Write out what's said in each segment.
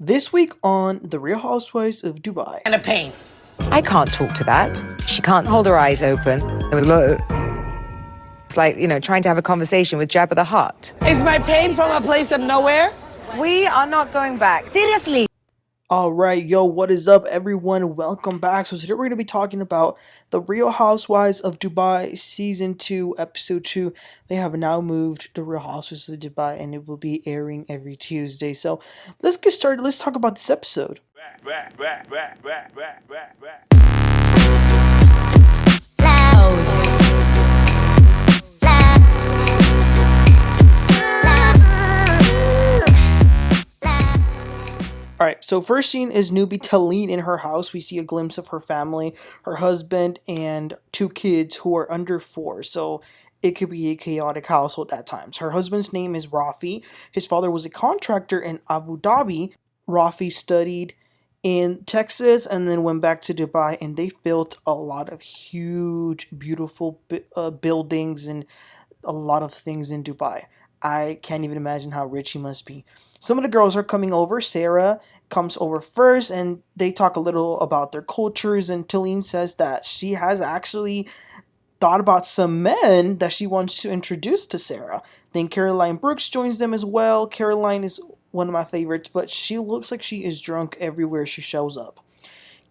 This week on The Real Housewives of Dubai. And a pain. I can't talk to that. She can't hold her eyes open. There was a lot. It's like, trying to have a conversation with Jabba the Hutt. Is my pain from a place of nowhere? We are not going back. Seriously. Alright, yo, what is up, everyone? Welcome back. So today we're going to be talking about The Real Housewives of Dubai Season 2, Episode 2. They have now moved to Real Housewives of Dubai, and it will be airing every Tuesday. So let's get started. Let's talk about this episode. Alright, so first scene is newbie Taleen in her house. We see a glimpse of her family, her husband, and two kids who are under 4. So it could be a chaotic household at times. Her husband's name is Rafi. His father was a contractor in Abu Dhabi. Rafi studied in Texas and then went back to Dubai, and they've built a lot of huge, beautiful buildings and a lot of things in Dubai. I can't even imagine how rich he must be. Some of the girls are coming over. Sara comes over first, and they talk a little about their cultures, and Taleen says that she has actually thought about some men that she wants to introduce to Sara. Then Caroline Brooks joins them as well. Caroline is one of my favorites, but she looks like she is drunk everywhere she shows up.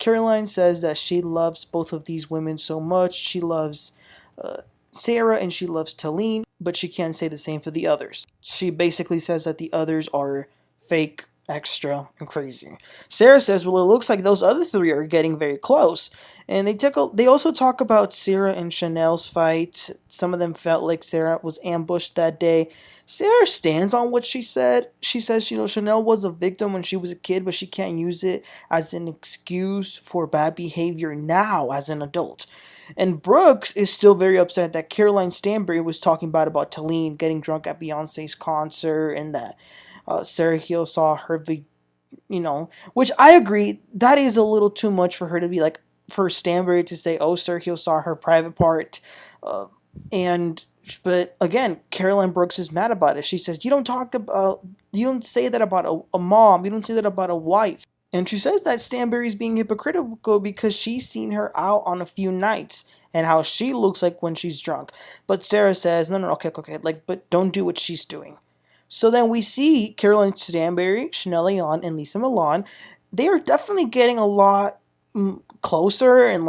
Caroline says that she loves both of these women so much. She loves Sara and she loves Taleen, but she can't say the same for the others. She basically says that the others are fake, extra, and crazy. Sara says, well, it looks like those other 3 are getting very close. And they also talk about Sara and Chanel's fight. Some of them felt like Sara was ambushed that day. Sara stands on what she said. She says, Chanel was a victim when she was a kid, but she can't use it as an excuse for bad behavior now as an adult. And Brooks is still very upset that Caroline Stanbury was talking about Taleen getting drunk at Beyonce's concert, and that Sergio saw her, which I agree, that is a little too much for her to be like, for Stanbury to say, oh, Sergio saw her private part. But again, Caroline Brooks is mad about it. She says, you don't say that about a mom, you don't say that about a wife. And she says that Stanbury's being hypocritical because she's seen her out on a few nights and how she looks like when she's drunk. But Sara says, no, okay, but don't do what she's doing. So then we see Caroline Stanbury, Chanel Ayan, and Lesa Milan. They are definitely getting a lot closer and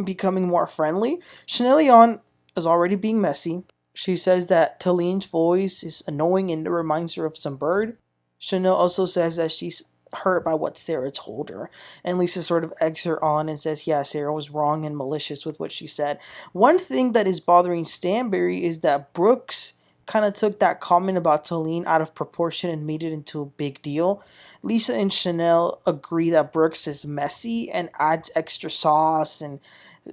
becoming more friendly. Chanel Ayan is already being messy. She says that Taleen's voice is annoying and it reminds her of some bird. Chanel also says that she's hurt by what Sara told her, and Lesa sort of eggs her on and says, yeah, Sara was wrong and malicious with what she said. One thing that is bothering Stanbury is that Brooks kind of took that comment about Taleen out of proportion and made it into a big deal. Lesa and Chanel agree that Brooks is messy and adds extra sauce, and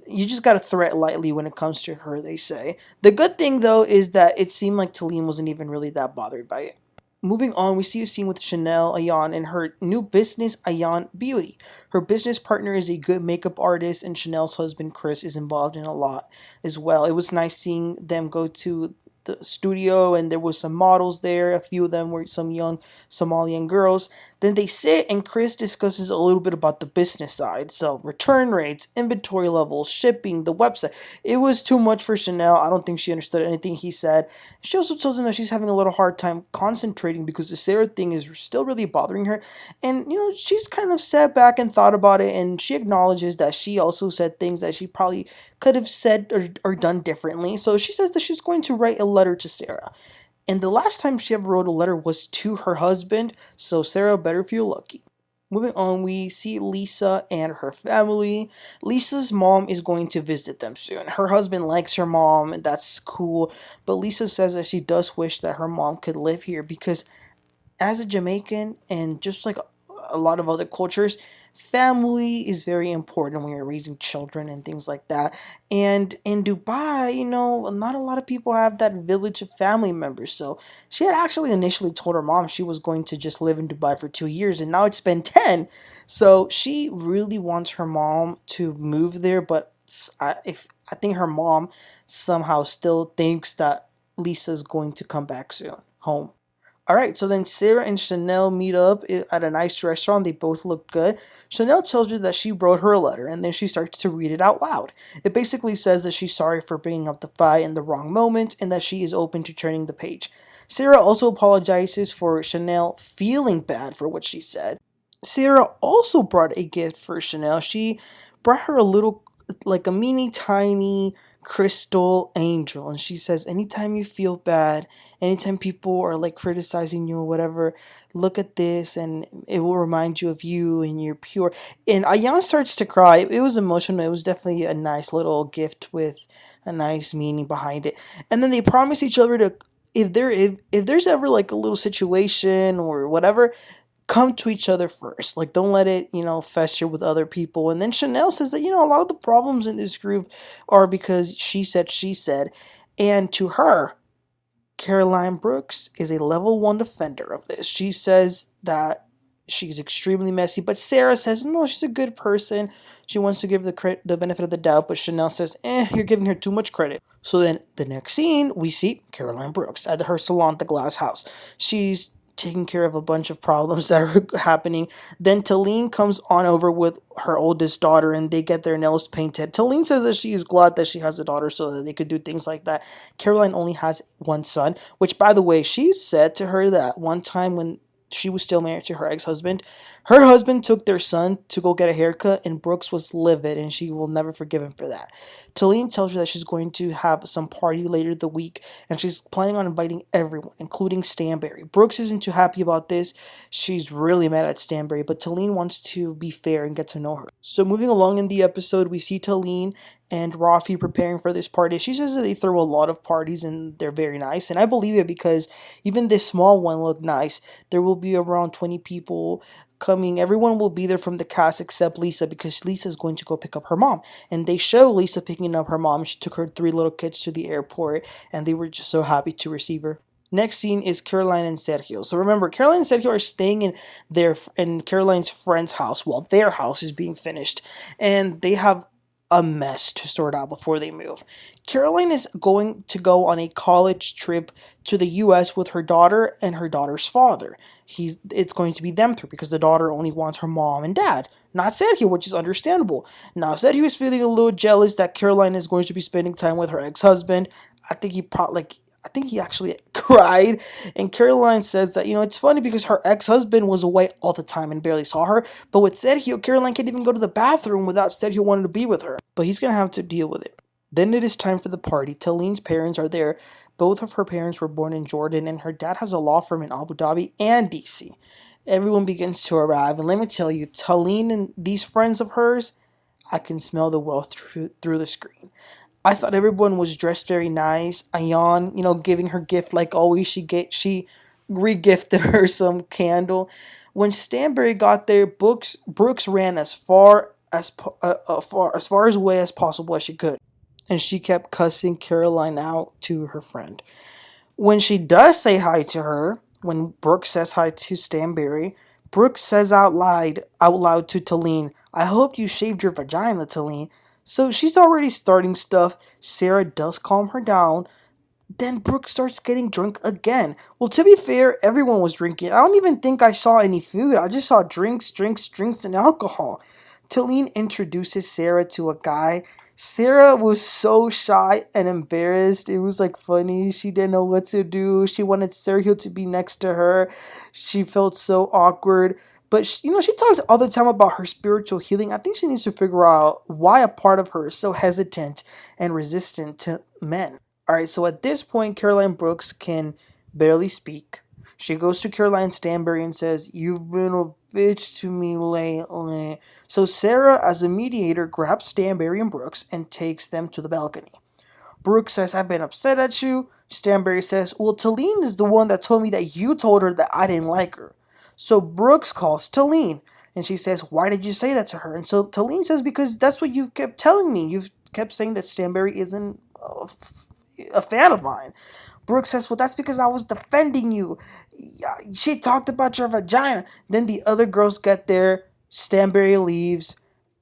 you just gotta thread lightly when it comes to her, they say. The good thing, though, is that it seemed like Taleen wasn't even really that bothered by it. Moving on, we see a scene with Chanel Ayan and her new business, Ayan Beauty. Her business partner is a good makeup artist, and Chanel's husband, Chris, is involved in a lot as well. It was nice seeing them go to the studio, and there was some models there. A few of them were some young Somalian girls. Then they sit, and Chris discusses a little bit about the business side. So return rates, inventory levels, shipping, the website. It was too much for Chanel. I don't think she understood anything he said. She also tells him that she's having a little hard time concentrating because the Sara thing is still really bothering her. And, she's kind of sat back and thought about it, and she acknowledges that she also said things that she probably could have said or done differently. So she says that she's going to write a letter to Sara. And the last time she ever wrote a letter was to her husband, so Sara better feel lucky. Moving on, we see Lesa and her family. Lesa's mom is going to visit them soon. Her husband likes her mom, and that's cool. But Lesa says that she does wish that her mom could live here because as a Jamaican, and just like a lot of other cultures, family is very important when you're raising children and things like that. And in Dubai, not a lot of people have that village of family members. So she had actually initially told her mom she was going to just live in Dubai for 2 years, and now it's been 10. So she really wants her mom to move there, but I think her mom somehow still thinks that Lisa's going to come back soon home. All right, so then Sarah and Chanel meet up at a nice restaurant. They both look good. Chanel tells her that she wrote her a letter, and then she starts to read it out loud. It basically says that she's sorry for bringing up the fight in the wrong moment and that she is open to turning the page. Sarah also apologizes for Chanel feeling bad for what she said. Sarah also brought a gift for Chanel. She brought her a little, like a mini tiny crystal angel. And she says, anytime you feel bad, anytime people are like criticizing you or whatever, look at this and it will remind you of you and you're pure. And Ayan starts to cry. It was emotional. It was definitely a nice little gift with a nice meaning behind it. And then they promise each other to, if there's ever like a little situation or whatever, come to each other first. Like, don't let it, fester with other people. And then Chanel says that, a lot of the problems in this group are because she said. And to her, Caroline Brooks is a level 1 defender of this. She says that she's extremely messy, but Sarah says, no, she's a good person. She wants to give the benefit of the doubt, but Chanel says, you're giving her too much credit. So then the next scene, we see Caroline Brooks at her salon, The Glass House. She's taking care of a bunch of problems that are happening. Then Taleen comes on over with her oldest daughter and they get their nails painted. Taleen says that she is glad that she has a daughter so that they could do things like that. Caroline only has one son, which, by the way, she said to her that one time when she was still married to her ex-husband, her husband took their son to go get a haircut and Brooks was livid and she will never forgive him for that. Taleen tells her that she's going to have some party later the week and she's planning on inviting everyone, including Stanbury. Brooks isn't too happy about this. She's really mad at Stanbury, but Taleen wants to be fair and get to know her. So moving along in the episode, we see Taleen and Rafi preparing for this party. She says that they throw a lot of parties and they're very nice. And I believe it because even this small one looked nice. There will be around 20 people coming. Everyone will be there from the cast except Lesa because Lisa is going to go pick up her mom. And they show Lisa picking up her mom. She took her 3 little kids to the airport and they were just so happy to receive her. Next scene is Caroline and Sergio. So remember, Caroline and Sergio are staying in Caroline's friend's house while their house is being finished. And they have a mess to sort out before they move. Caroline is going to go on a college trip to the US with her daughter and her daughter's father. It's going to be them three because the daughter only wants her mom and dad, not Sergio, which is understandable. Now, Sergio is feeling a little jealous that Caroline is going to be spending time with her ex-husband. I think he actually cried. And Caroline says that, it's funny because her ex-husband was away all the time and barely saw her. But with Sergio, Caroline can't even go to the bathroom without Sergio wanting to be with her. But he's going to have to deal with it. Then it is time for the party. Taleen's parents are there. Both of her parents were born in Jordan, and her dad has a law firm in Abu Dhabi and DC. Everyone begins to arrive. And let me tell you, Taleen and these friends of hers, I can smell the wealth through the screen. I thought everyone was dressed very nice. Ayan, giving her gift like always. She re-gifted her some candle. When Stanbury got there, Brooks ran as far away as possible as she could, and she kept cussing Caroline out to her friend. When she does say hi to her, when Brooks says hi to Stanbury, Brooks says out loud to Taleen, "I hope you shaved your vagina, Taleen." So she's already starting stuff. Sara does calm her down. Then Brooke starts getting drunk again. Well, to be fair, everyone was drinking. I don't even think I saw any food. I just saw drinks, and alcohol. Taleen introduces Sara to a guy. Sara was so shy and embarrassed. It was funny. She didn't know what to do. She wanted Sergio to be next to her. She felt so awkward. But, she talks all the time about her spiritual healing. I think she needs to figure out why a part of her is so hesitant and resistant to men. All right, so at this point, Caroline Brooks can barely speak. She goes to Caroline Stanbury and says, "You've been a bitch to me lately." So Sara, as a mediator, grabs Stanbury and Brooks and takes them to the balcony. Brooks says, "I've been upset at you." Stanbury says, "Well, Taleen is the one that told me that you told her that I didn't like her." So Brooks calls Taleen and she says, "Why did you say that to her?" And so Taleen says, "Because that's what you've kept telling me. You've kept saying that Stanbury isn't a fan of mine." Brooks says, "Well, that's because I was defending you. She talked about your vagina." Then the other girls get there. Stanbury leaves.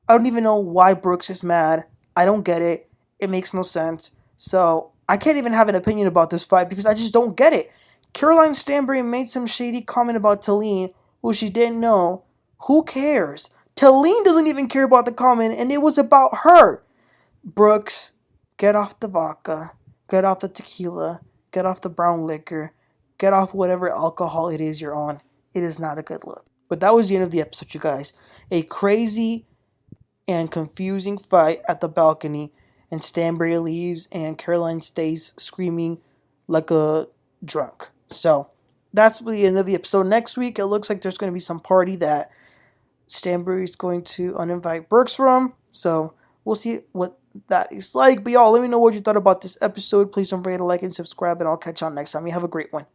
I don't even know why Brooks is mad. I don't get it. It makes no sense. So I can't even have an opinion about this fight because I just don't get it. Caroline Stanbury made some shady comment about Taleen, who she didn't know. Who cares? Taleen doesn't even care about the comment, and it was about her. Brooks, get off the vodka, get off the tequila, get off the brown liquor, get off whatever alcohol it is you're on. It is not a good look. But that was the end of the episode, you guys. A crazy and confusing fight at the balcony, and Stanbury leaves, and Caroline stays screaming like a drunk. So that's the end of the episode. Next week, it looks like there's going to be some party that Stanbury's going to uninvite Brooks from. So we'll see what that is like. But y'all, let me know what you thought about this episode. Please don't forget to like and subscribe, and I'll catch y'all next time. You have a great one.